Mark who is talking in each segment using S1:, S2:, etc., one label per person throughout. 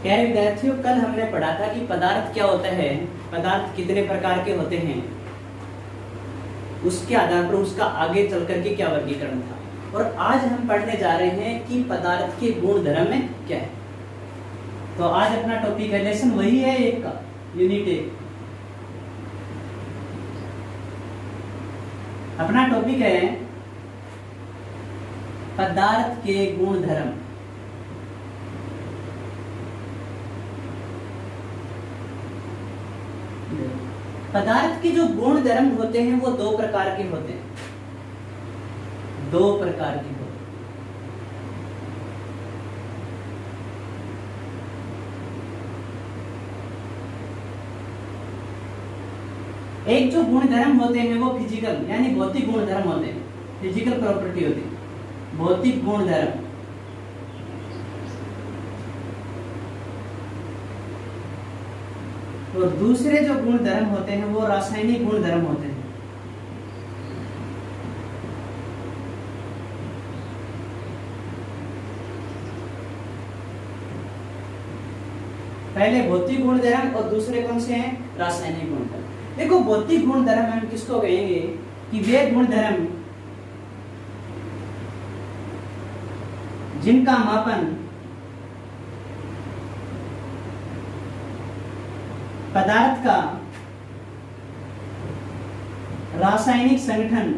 S1: प्यारे विद्यार्थियों, कल हमने पढ़ा था कि पदार्थ क्या होता है, पदार्थ कितने प्रकार के होते हैं, उसके आधार पर उसका आगे चल करके क्या वर्गीकरण था। और आज हम पढ़ने जा रहे हैं कि पदार्थ के गुण धर्म में क्या है। तो आज अपना टॉपिक है, लेसन वही है एक का, यूनिट 1। अपना टॉपिक है पदार्थ के गुण धर्म। पदार्थ के जो गुण धर्म होते हैं वो दो प्रकार के होते हैं, दो प्रकार के होते हैं। एक जो गुण धर्म होते हैं वो फिजिकल यानी भौतिक गुण धर्म होते हैं, फिजिकल प्रॉपर्टी होती है, भौतिक गुण धर्म। और दूसरे जो गुण धर्म होते हैं वो रासायनिक गुण धर्म होते हैं। पहले भौतिक गुण धर्म और दूसरे कौन से हैं, रासायनिक गुण धर्म। देखो, भौतिक गुण धर्म हम किसको कहेंगे कि वे गुण धर्म जिनका मापन पदार्थ का रासायनिक संगठन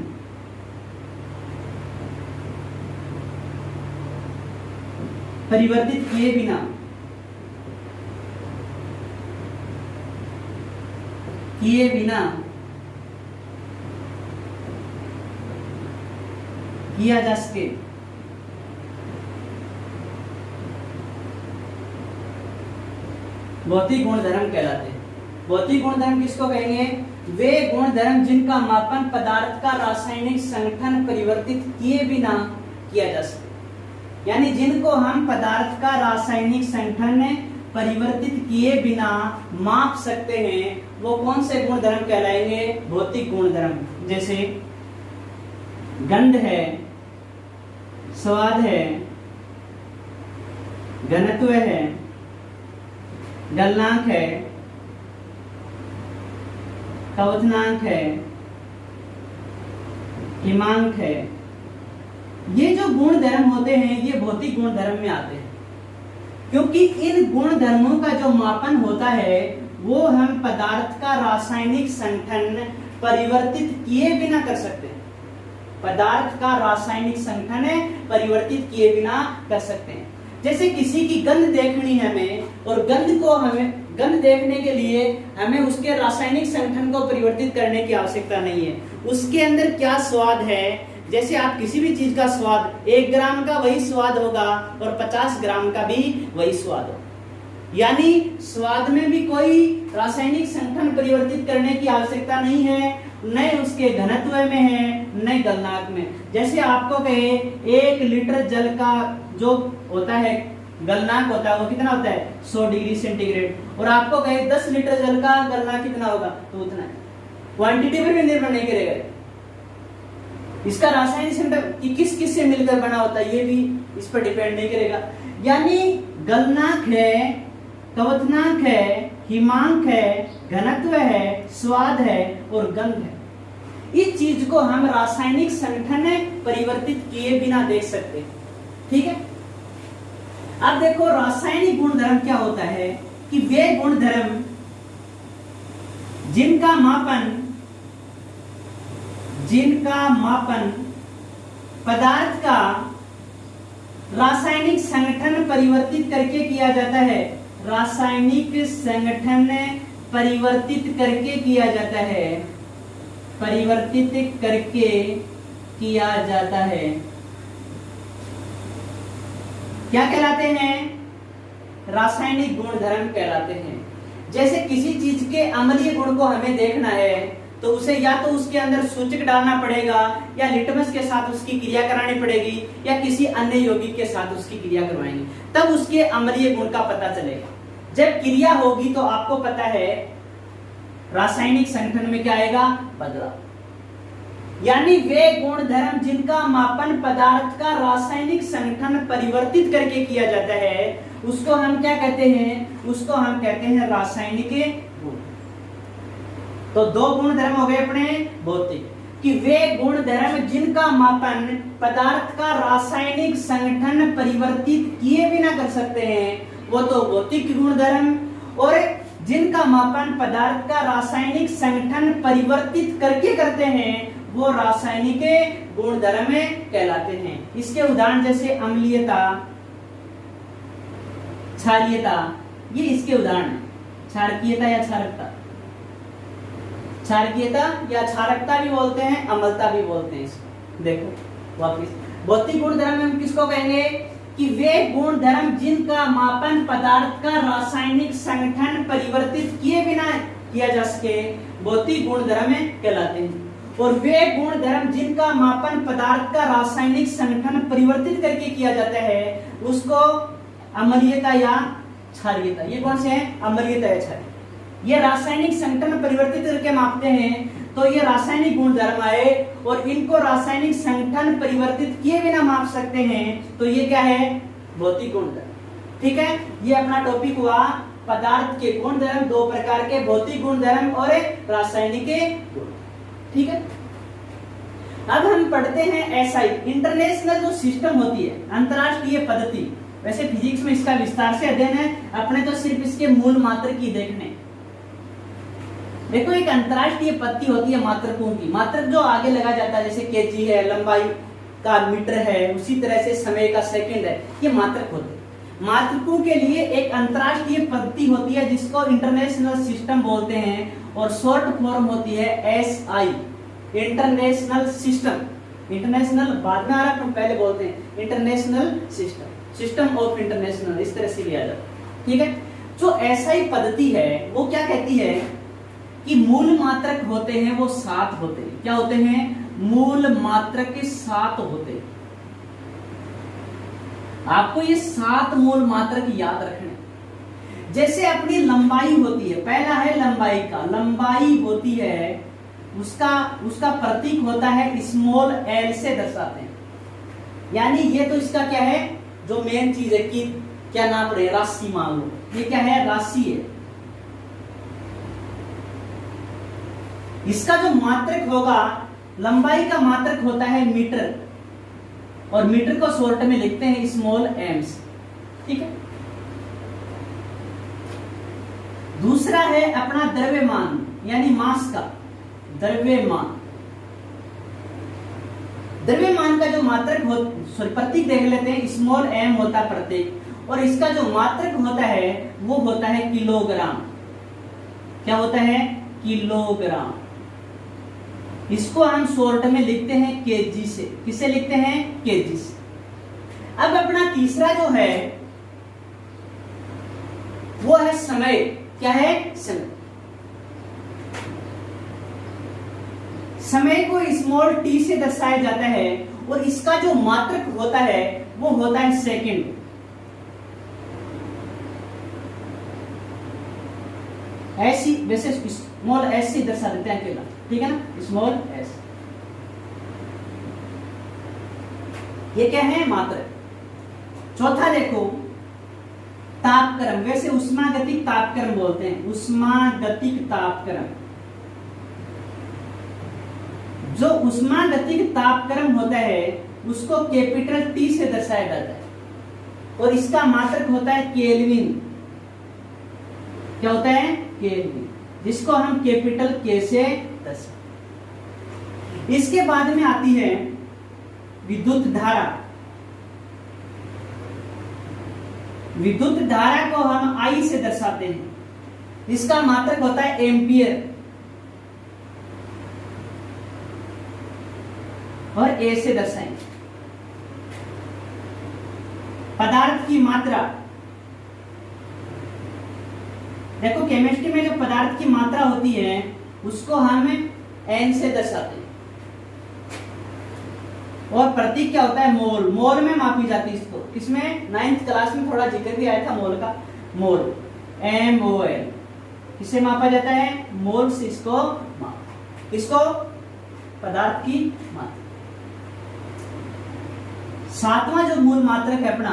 S1: परिवर्तित किए बिना किया जा सके, भौतिक गुण धर्म कहलाते हैं। भौतिक गुण धर्म किसको कहेंगे, वे गुण धर्म जिनका मापन पदार्थ का रासायनिक संगठन परिवर्तित किए बिना किया जा सके, यानी जिनको हम पदार्थ का रासायनिक संगठन परिवर्तित किए बिना माप सकते हैं, वो कौन से गुण धर्म कहलाएंगे, भौतिक गुण धर्म। जैसे गंध है, स्वाद है, घनत्व है, गलनांक है, क्वथनांक है, हिमांक है। ये जो गुण धर्म होते हैं ये भौतिक गुण धर्म में आते हैं, क्योंकि इन गुण धर्मों का जो मापन होता है वो हम पदार्थ का रासायनिक संगठन परिवर्तित किए बिना कर सकते हैं। पदार्थ का रासायनिक संगठन परिवर्तित किए बिना कर सकते हैं। जैसे किसी की गंध देखनी है हमें, और गंध देखने के लिए हमें उसके रासायनिक संगठन को परिवर्तित करने की आवश्यकता नहीं है। उसके अंदर क्या स्वाद है, जैसे आप किसी भी चीज का स्वाद 1 ग्राम का वही स्वाद होगा और 50 ग्राम का भी वही स्वाद होगा, यानी स्वाद में भी कोई रासायनिक संगठन परिवर्तित करने की आवश्यकता नहीं है, न उसके घनत्व में है न गलनांक में। जैसे आपको कहे 1 लीटर जल का जो होता है गलनांक होता है वो कितना होता है, 100 डिग्री सेंटीग्रेड, और आपको कहे 10 लीटर जल का गलनांक कितना होगा तो उतना है। क्वांटिटी पर भी निर्भर नहीं करेगा, इसका रासायनिक संगठन कि किस किस से मिलकर बना होता है ये भी इस पर डिपेंड नहीं करेगा। यानी गलनांक है, क्वथनांक है, हिमांक है, घनत्व है, स्वाद है और गंध है। इस चीज को हम रासायनिक संगठन परिवर्तित किए बिना देख सकते हैं, ठीक है। अब देखो, रासायनिक गुण धर्म क्या होता है कि वे गुण धर्म जिनका मापन पदार्थ का रासायनिक संगठन परिवर्तित करके किया जाता है, रासायनिक संगठन परिवर्तित करके किया जाता है, परिवर्तित करके किया जाता है, क्या कहलाते हैं, रासायनिक गुण धर्म कहलाते हैं। जैसे किसी चीज के अम्लीय गुण को हमें देखना है तो उसे या तो उसके अंदर सूचक डालना पड़ेगा, या लिटमस के साथ उसकी क्रिया करानी पड़ेगी, या किसी अन्य यौगिक के साथ उसकी क्रिया करवाएंगे, तब उसके अम्लीय गुण का पता चलेगा। जब क्रिया होगी तो आपको पता है रासायनिक संगठन में क्या आएगा, बदलाव। यानी वे गुण धर्म जिनका मापन पदार्थ का रासायनिक संगठन परिवर्तित करके किया जाता है उसको हम क्या कहते हैं, उसको हम कहते हैं रासायनिक गुण। तो दो गुण धर्म हो गए अपने भौतिक, कि वे गुण धर्म जिनका मापन पदार्थ का रासायनिक संगठन परिवर्तित किए बिना कर सकते हैं वो तो भौतिक गुण धर्म, और जिनका मापन पदार्थ का रासायनिक संगठन परिवर्तित करके करते हैं वो रासायनिक गुण धर्म कहलाते हैं। इसके उदाहरण जैसे अम्लीयता, क्षारीयता, ये इसके उदाहरण है। क्षारकीयता या क्षारकता, क्षारकीयता या क्षारकता भी बोलते हैं, अम्लता भी बोलते हैं इसको। देखो वापिस भौतिक गुण धर्म हम किसको कहेंगे कि वे गुण धर्म जिनका मापन पदार्थ का रासायनिक संगठन परिवर्तित किए बिना किया जा सके भौतिक गुण धर्म कहलाते हैं। और वे गुण धर्म जिनका मापन पदार्थ का रासायनिक संगठन परिवर्तित करके किया जाता है उसको अम्लीयता या क्षारीयता, ये कौन से हैं, अम्लीयता या क्षारीयता। ये रासायनिक संगठन परिवर्तित करके मापते हैं तो ये रासायनिक गुण धर्म आए, और इनको रासायनिक संगठन परिवर्तित किए बिना माप सकते हैं तो ये क्या है, भौतिक गुण धर्म। ठीक है, ये अपना टॉपिक हुआ पदार्थ के गुण धर्म, दो प्रकार के, भौतिक गुण धर्म और रासायनिक गुण। ठीक है, अब हम पढ़ते हैं एसआई, इंटरनेशनल जो सिस्टम होती है, अंतरराष्ट्रीय पद्धति। वैसे फिजिक्स में इसका विस्तार से अध्ययन है, अपने तो सिर्फ इसके मूल मात्र की देखने। देखो एक अंतरराष्ट्रीय पद्धति होती है मात्रकों की, मात्रक जो आगे लगा जाता है जैसे केजी है, लंबाई का मीटर है, उसी तरह से समय का सेकंड है, ये मात्रक होते हैं। मात्रकों के लिए एक अंतरराष्ट्रीय पद्धति होती है जिसको इंटरनेशनल सिस्टम बोलते हैं, और शॉर्ट फॉर्म होती है एसआई, इंटरनेशनल सिस्टम। इंटरनेशनल बाद में आ रहा, पहले बोलते हैं international system, system of international, इस तरह से लिया जाता। ठीक है, जो एसआई पद्धति है वो क्या कहती है कि मूल मात्रक होते हैं वो 7 होते हैं। क्या होते हैं, मूल मात्रक 7 होते हैं। आपको ये 7 मूल मात्रक याद रखने। जैसे अपनी लंबाई होती है, पहला है लंबाई का, लंबाई होती है उसका प्रतीक होता है स्मॉल एल से दर्शाते हैं। यानी ये तो इसका क्या है, जो मेन चीज है कि क्या नाप रहे, राशि मान लो, ये क्या है, राशि है। इसका जो मात्रक होगा, लंबाई का मात्रक होता है मीटर, और मीटर को शॉर्ट में लिखते हैं स्मॉल एम्स। ठीक है, दूसरा है अपना द्रव्यमान यानी मास का द्रव्यमान। द्रव्यमान का जो मात्रक प्रतीक देख लेते हैं, स्मॉल एम होता है प्रतीक, और इसका जो मात्रक होता है वो होता है किलोग्राम। क्या होता है, किलोग्राम। इसको हम शॉर्ट में लिखते हैं केजी से। किसे लिखते हैं, केजी से। अब अपना तीसरा जो है वो है समय। क्या है, समय। समय को स्मॉल टी से दर्शाया जाता है, और इसका जो मात्रक होता है वो होता है सेकंड। ऐसी वैसे स्मॉल एस से दर्शा देते हैं अकेला, ठीक है ना, स्मॉल एस। ये क्या है, मात्रक। चौथा देखो तापक्रम, वैसे उष्मागतिक तापक्रम बोलते हैं, उष्मागतिक तापक्रम। जो उष्मागतिक तापक्रम होता है उसको कैपिटल टी से दर्शाया जाता है, और इसका मात्रक होता है केल्विन। क्या होता है, केल्विन, जिसको हम कैपिटल के से दर्शाते। इसके बाद में आती है विद्युत धारा। विद्युत धारा को हम आई से दर्शाते हैं, इसका मात्रक होता है एम्पियर, और ए से दर्शाएंगे। पदार्थ की मात्रा, देखो केमिस्ट्री में जो पदार्थ की मात्रा होती है उसको हम एन से दर्शाते हैं, और प्रतीक क्या होता है, मोल। मोल में मापी जाती है इसको। किसमें, 9th क्लास में थोड़ा जिक्र भी आया था मोल का। मोल, MOL, किसे मापा जाता है, मोल से इसको माप, इसको पदार्थ की मात्रा। 7वां जो मूल मात्रक है अपना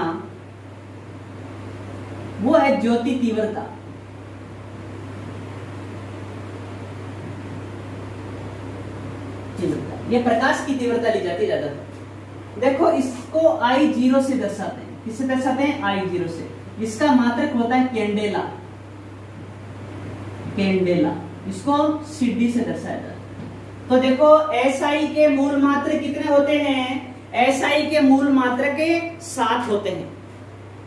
S1: वो है ज्योति तीव्रता। ये प्रकाश की तीव्रता ली जाती है ज्यादातर। देखो इसको I0 से दर्शाते हैं। किससे दर्शाते हैं? I0 से। इसका मात्रक होता है कैंडेला, कैंडेला। इसको CD से दर्शाया जाता है। तो देखो SI के मूल मात्रक कितने होते हैं? SI के मूल मात्रक 7 होते हैं।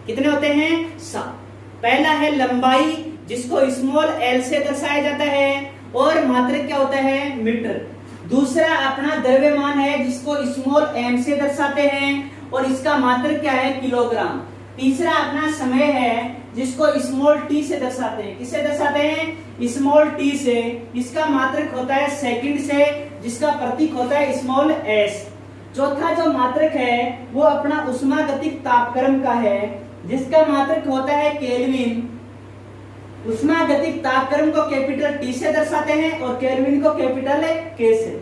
S1: कितने होते हैं? 7। पहला है लंबाई, जिसको स्मॉल l से दर्शाया जाता है, और मात्रक क्या होता है? मीटर। दूसरा अपना द्रव्यमान है, जिसको स्मॉल m से दर्शाते हैं, और इसका मात्रक क्या है? किलोग्राम। तीसरा अपना समय है, जिसको स्मॉल t से दर्शाते हैं। किससे दर्शाते हैं? स्मॉल t से। इसका मात्रक होता है सेकंड से, जिसका प्रतीक होता है स्मॉल s। चौथा जो मात्रक है वो अपना उष्मागतिक तापक्रम का है, जिसका मात्रक होता है केल्विन। उष्मागतिक तापक्रम को कैपिटल T से दर्शाते हैं और केल्विन को कैपिटल K से।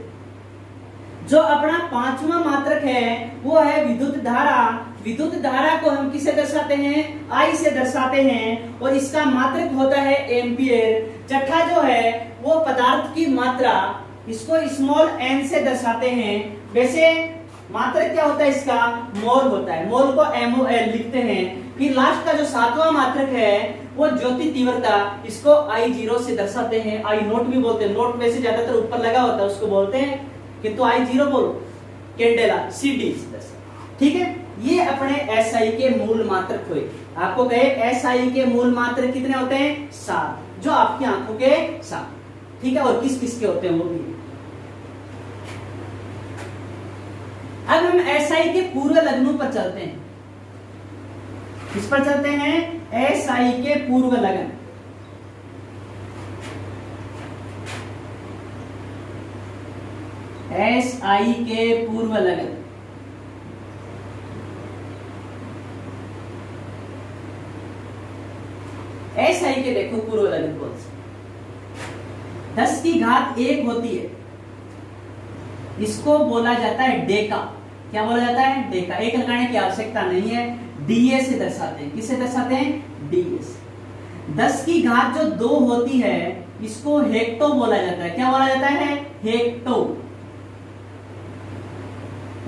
S1: जो अपना पांचवा मात्रक है वो है विद्युत धारा। विद्युत धारा को हम किसे दर्शाते हैं? I से दर्शाते हैं, और इसका मात्रक होता है एम्पियर। छठा जो है वो पदार्थ की मात्रा, इसको स्मॉल n से दर्शाते हैं। वैसे मात्रक क्या होता है इसका? मोल होता है। मोल को MOL लिखते हैं। फिर लास्ट का जो 7वां मात्रक है वो ज्योति तीव्रता, इसको I0 से दर्शाते हैं। I नोट भी बोलते हैं। नोट वैसे ज्यादातर ऊपर लगा होता है, उसको बोलते हैं कि तो I0 बोलो, कैंडेला CD से दर्शाते। ठीक है, ये अपने SI के मूल मात्रक हुए। आपको कहे SI के मूल मात्रक कितने होते हैं? 7, जो आपकी आंखों के 7। ठीक है, और किस किस के होते हैं वो भी। अब हम SI के पूर्व लग्नों पर चलते हैं। किस पर चलते हैं? SI के पूर्व लग्न। SI के पूर्व लग्न। SI के देखो पूर्व लग्न कौन से? 10 की घात 1 होती है, इसको बोला जाता है डेका। क्या बोला जाता है? डेका। एक लगाने की आवश्यकता नहीं है, DA से दर्शाते हैं। किससे दर्शाते हैं? DA से। 10 की घात जो 2 होती है, इसको हेक्टो बोला जाता है। क्या बोला जाता है? हेक्टो।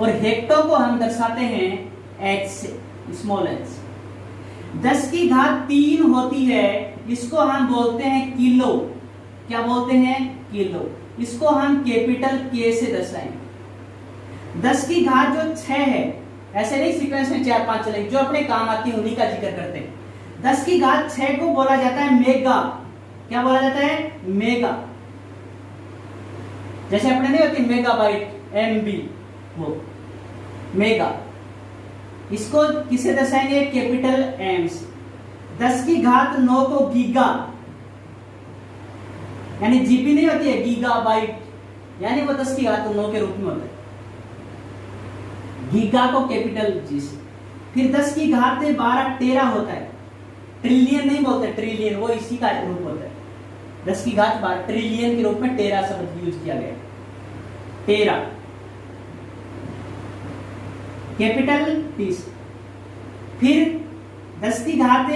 S1: और हेक्टो को हम दर्शाते हैं H से, स्मॉल h। 10 की घात 3 होती है, इसको हम बोलते हैं किलो। क्या बोलते हैं? किलो। इसको हम कैपिटल K से दर्शाएंगे। 10 की घात जो 6 है, ऐसे नहीं सीक्वेंस में 4-5 चलेंगे, जो अपने काम आती है उन्हीं का जिक्र करते हैं। 10 की घात 6 को बोला जाता है मेगा। क्या बोला जाता है? मेगा। जैसे अपने नहीं होती मेगाबाइट, MB, वो मेगा। इसको किसे दर्शाएंगे? कैपिटल M से। 10 की घात 9 को गीगा, यानी जीबी नहीं होती है, गीगाबाइट, यानी वो 10 की घात 9 के रूप में होता है। गीगा को कैपिटल G से। फिर 10 की घात 12 टेरा होता है। ट्रिलियन नहीं बोलते, ट्रिलियन वो इसी का रूप होता है। 10 की घात 12 ट्रिलियन के रूप में टेरा शब्द यूज किया गया। टेरा कैपिटल T से। फिर 10 की घात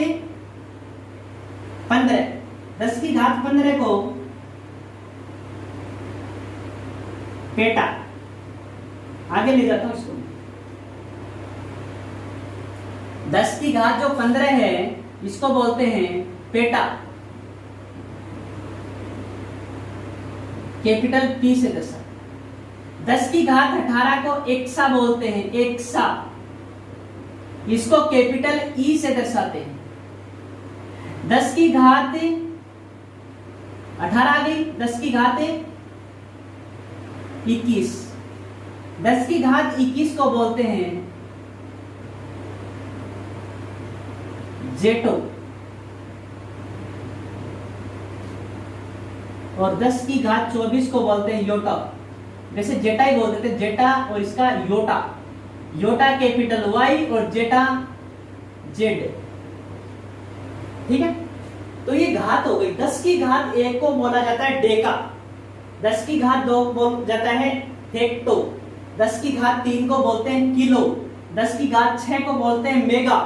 S1: 15, 10 की घात 15 को पेटा, आगे ले जाता हूं इसको। 10 की घात जो 15 है, इसको बोलते हैं पेटा, कैपिटल P से दर्शा। 10 की घात 18 को एक्सा बोलते हैं, एक्सा, इसको कैपिटल E से दर्शाते हैं। 10 की घात 18 आ गई, 10 की घात 21, 10 की घात 21 को बोलते हैं जेटो, और 10 की घात 24 को बोलते हैं योटा। वैसे जेटा ही बोल देते, जेटा और इसका योटा, योटा कैपिटल Y और जेटा Z। ठीक है, तो ये घात हो गई। 10 की घात 1 को बोला जाता है डेका, 10 की घात 2 को बोला जाता है हेक्टो, 10 की घात 3 को बोलते हैं किलो, 10 की घात 6 को बोलते हैं मेगा,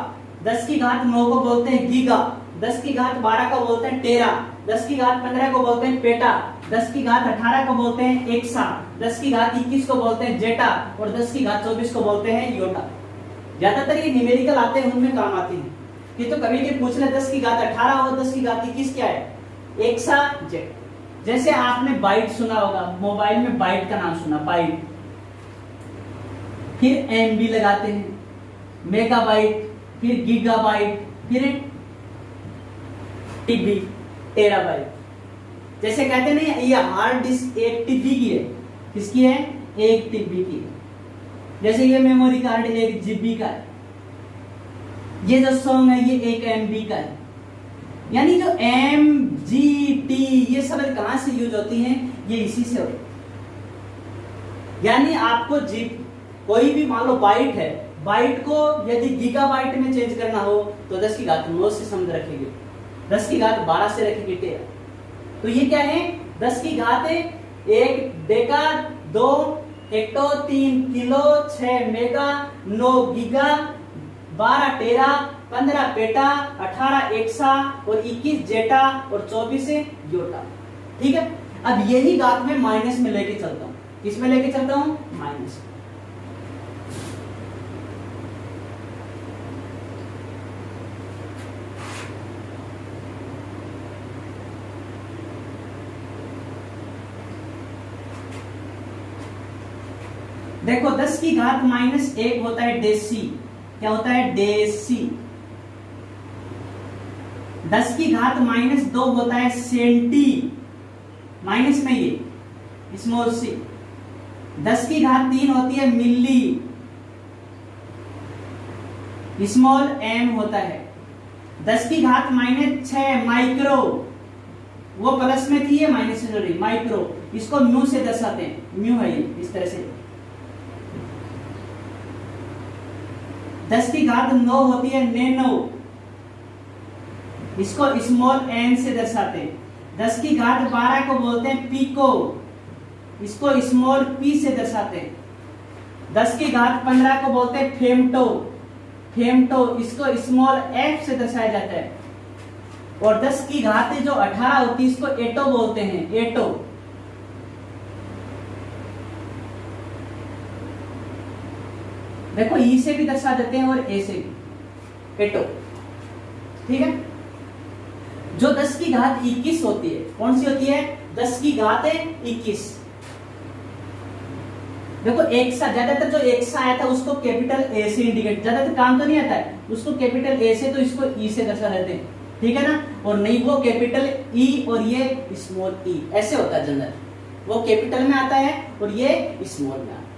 S1: 10 की घात 9 को बोलते हैं गीगा, 10 की घात 12 को बोलते हैं टेरा, 10 की घात 15 को बोलते हैं पेटा, 10 की घात 18 को बोलते हैं एक्सा, 10 की घात 21 को बोलते हैं जेटा और 10 की घात 24 को बोलते हैं योटा। ज्यादातर ये न्यूमेरिकल आते हैं उनमें काम आती है कि तो कभी के पूछ ले 10 की घात 18 और 10 की घात 21 क्या है, एक्सा जेट। जैसे आपने बाइट सुना होगा, मोबाइल में बाइट का नाम सुना, बाइट, फिर एमबी लगाते हैं, मेगाबाइट, फिर गीगाबाइट, फिर टीबी, टेराबाइट। जैसे कहते नहीं ये हार्ड डिस्क 1 टीबी की है, किसकी है, 1 टीबी की है। जैसे ये मेमोरी कार्ड 1 जीबी का है, ये जो सॉन्ग है ये 1 एमबी का है। यानी जो एम जी टी ये सब कहां से यूज होती हैं, ये इसी से होती है। यानी आपको जी कोई भी मान लो बाइट है, बाइट को यदि गीगाबाइट में चेंज करना हो तो 10 की घात 9 से समझ रखेंगे, 10 की घात 12 से रखेंगे टेरा। तो ये क्या है, 10 की घात 1 Deka, 2 hecto, 3 kilo, 6 mega, 9 giga, 12 टेरा, 15 पेटा, 18 एक्सा और 21 जेटा और 24 योटा। ठीक है, अब यही घात में माइनस में लेके चलता हूं, किस में लेके चलता हूं, माइनस। देखो 10 की घात -1 होता है डेसी, क्या होता है, डेसी। 10 की घात -2 होता है सेंटी, माइनस में ये स्मॉल सी। 10 की घात 3 होती है मिली, स्मॉल एम होता है। 10 की घात -6 माइक्रो, वो प्लस में थी, ये माइनस में रही, माइक्रो, इसको म्यू से दर्शाते हैं, म्यू है ये इस तरह से। 10 की घात 9 होती है नैनो, इसको स्मॉल एन से दर्शाते हैं। 10 की घात 12 को बोलते हैं पिको, इसको स्मॉल पी से दर्शाते हैं। 10 की घात 15 को बोलते हैं फेमटो, फेमटो, इसको स्मॉल एफ से दर्शाया जाता है। और 10 की घात जो 18 होती है इसको एटो बोलते हैं, एटो। देखो ई से भी दर्शा देते हैं और ए से भी, एटो। ठीक है, जो 10 की घात 21 होती है, कौन सी होती है, 10 की घात 21। देखो एक्सा, ज्यादातर जो एक्सा आया था उसको कैपिटल ए से इंडिकेट, ज्यादातर काम तो नहीं आता है, उसको कैपिटल ए से तो इसको ई से दर्शा देते हैं, ठीक है ना। और नहीं वो कैपिटल ई और ये स्मॉल ई, ऐसे होता है जनरल, वो कैपिटल में आता है और ये स्मॉल में आता है।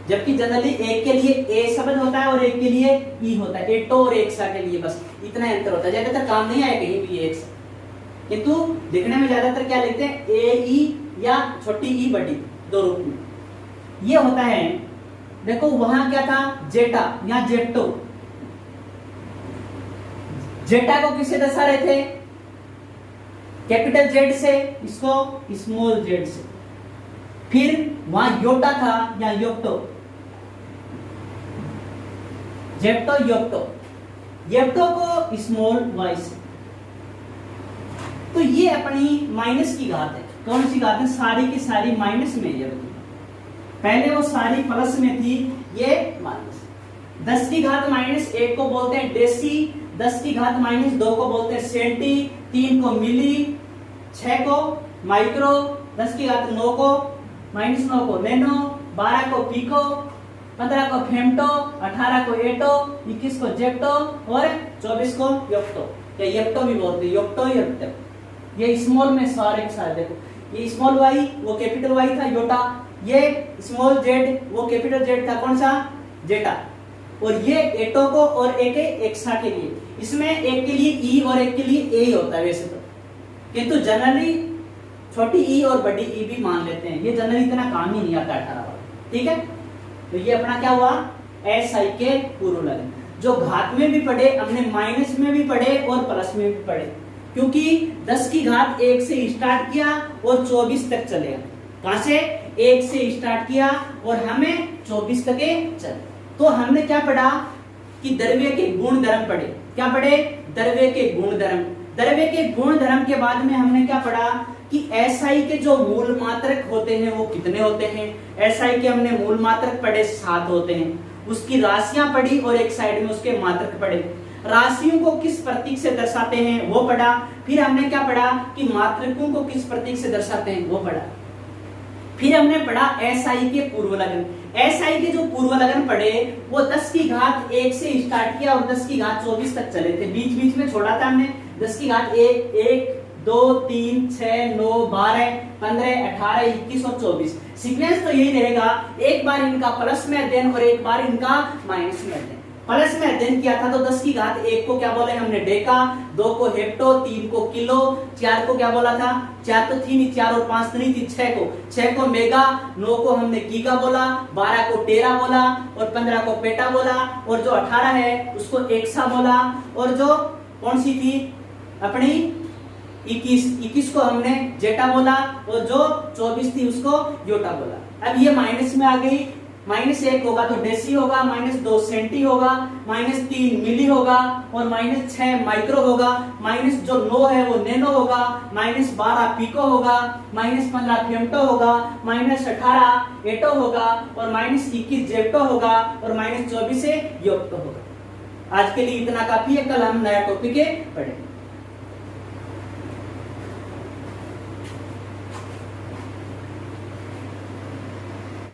S1: जबकि जनरली एक के लिए ए शब्द होता है और एक के लिए ई होता है, एटो और एक्सा के लिए बस इतना अंतर होता है। ज्यादातर काम नहीं आया कहीं भी एक्स, किंतु लिखने में ज्यादातर क्या लिखते हैं, ए ई या छोटी ई बड़ी, दो रूप में ये होता है। देखो वहां क्या था, जेटा या जेप्टो, जेटा को किससे दर्शा रहे थे, कैपिटल जेड से, इसको स्मॉल जेड से। फिर वहां योटा था या योक्टो, जेप्टो योक्टो, येप्टो को स्मॉल वाई से। तो ये अपनी माइनस की घात है, कौन सी घात है, सारी की सारी माइनस में है। पहले वो सारी प्लस में थी, ये माइनस। 10 की घात -1 को बोलते हैं डेसी, 10 की घात -2 को बोलते हैं सेंटी, 3 को मिली, 6 को माइक्रो, 10 की घात 9 को -9 को नैनो, 12 को पिको, 15 को फेमटो, 18 को एटो, 21 को जेप्टो और 24 को योक्टो या येप्टो भी बोलते हैं, योक्टो येप्टो। ये स्मॉल में सारे सारे, देखो ये स्मॉल वाई वो कैपिटल वाई था योटा, ये स्मॉल जेड वो कैपिटल जेड था, कौन सा, जेटा। और ये एटो को और एक एक्सा के लिए, इसमें एक के लिए ई और एक के लिए ए ही होता है वैसे तो, किंतु जनरली छोटी ई और बड़ी ई भी मान लेते हैं, ये जनरली इतना काम ही नहीं आता 18 वाला। ठीक है, तो ये अपना क्या हुआ, एस आई के पूर्व लगन, जो घात में भी पढ़े हमने, माइनस में भी पढ़े और प्लस में भी पढ़े, क्योंकि 10 की घात 1 से स्टार्ट किया और 24 तक चलेगा। कहां से, 1 से स्टार्ट किया और हमें 24 तक चले। तो हमने क्या पढ़ा कि द्रव्य के गुण धर्म पढ़े, क्या पढ़े? द्रव्य के गुणधर्म। द्रव्य के गुणधर्म के बाद में हमने क्या पढ़ा कि एसआई के जो मूल मात्रक होते हैं वो कितने होते हैं। एसआई के हमने मूल मात्रक पढ़े 7 होते हैं, उसकी राशियां पढ़ी और एक साइड में उसके मात्रक पढ़े। राशियों को किस प्रतीक से दर्शाते हैं वो पढ़ा। फिर हमने क्या पढ़ा कि मात्रकों को किस प्रतीक से दर्शाते हैं वो पढ़ा। फिर हमने पढ़ा एसआई के पूर्व लग्न। एसआई के जो पूर्व लग्न पढ़े वो 10 की घात 1 से स्टार्ट किया और 10 की घात 24 तक चले थे, बीच बीच में छोड़ा था हमने। 10 की घात 1, 1, 2, 3, 6, 9, 12, 15, 18, 21 और 24। सीक्वेंस तो यही रहेगा, एक बार इनका प्लस में अध्ययन और एक बार इनका माइनस में अध्ययन। प्लस में अध्ययन किया था तो 10 की घात 1 को क्या बोले हमने डेका, 2 को हेक्टो, 3 को किलो, 4 को क्या बोला था, 4 तो थी नहीं, 4 और 5 तो नहीं थी, 6 को मेगा, 9 को हमने गीगा बोला, 12 को टेरा बोला और 15 को पेटा बोला और जो 18 है उसको एक्सा बोला और जो कौन सी थी अपनी 21 को हमने जेटा बोला और जो 24 थी उसको योटा बोला। अब ये माइनस में आ गई, -1 होगा तो डेसी होगा, -2 सेंटी होगा, -3 मिली होगा और -6 माइक्रो होगा, जो 9 है वो नैनो होगा, -12 पिको होगा, -15 फेम्टो होगा, -18 एटो होगा और -21 जेप्टो होगा और -24 से योक्टो होगा। आज के लिए इतना काफी है, कल हम नया टॉपिक पढ़ेंगे।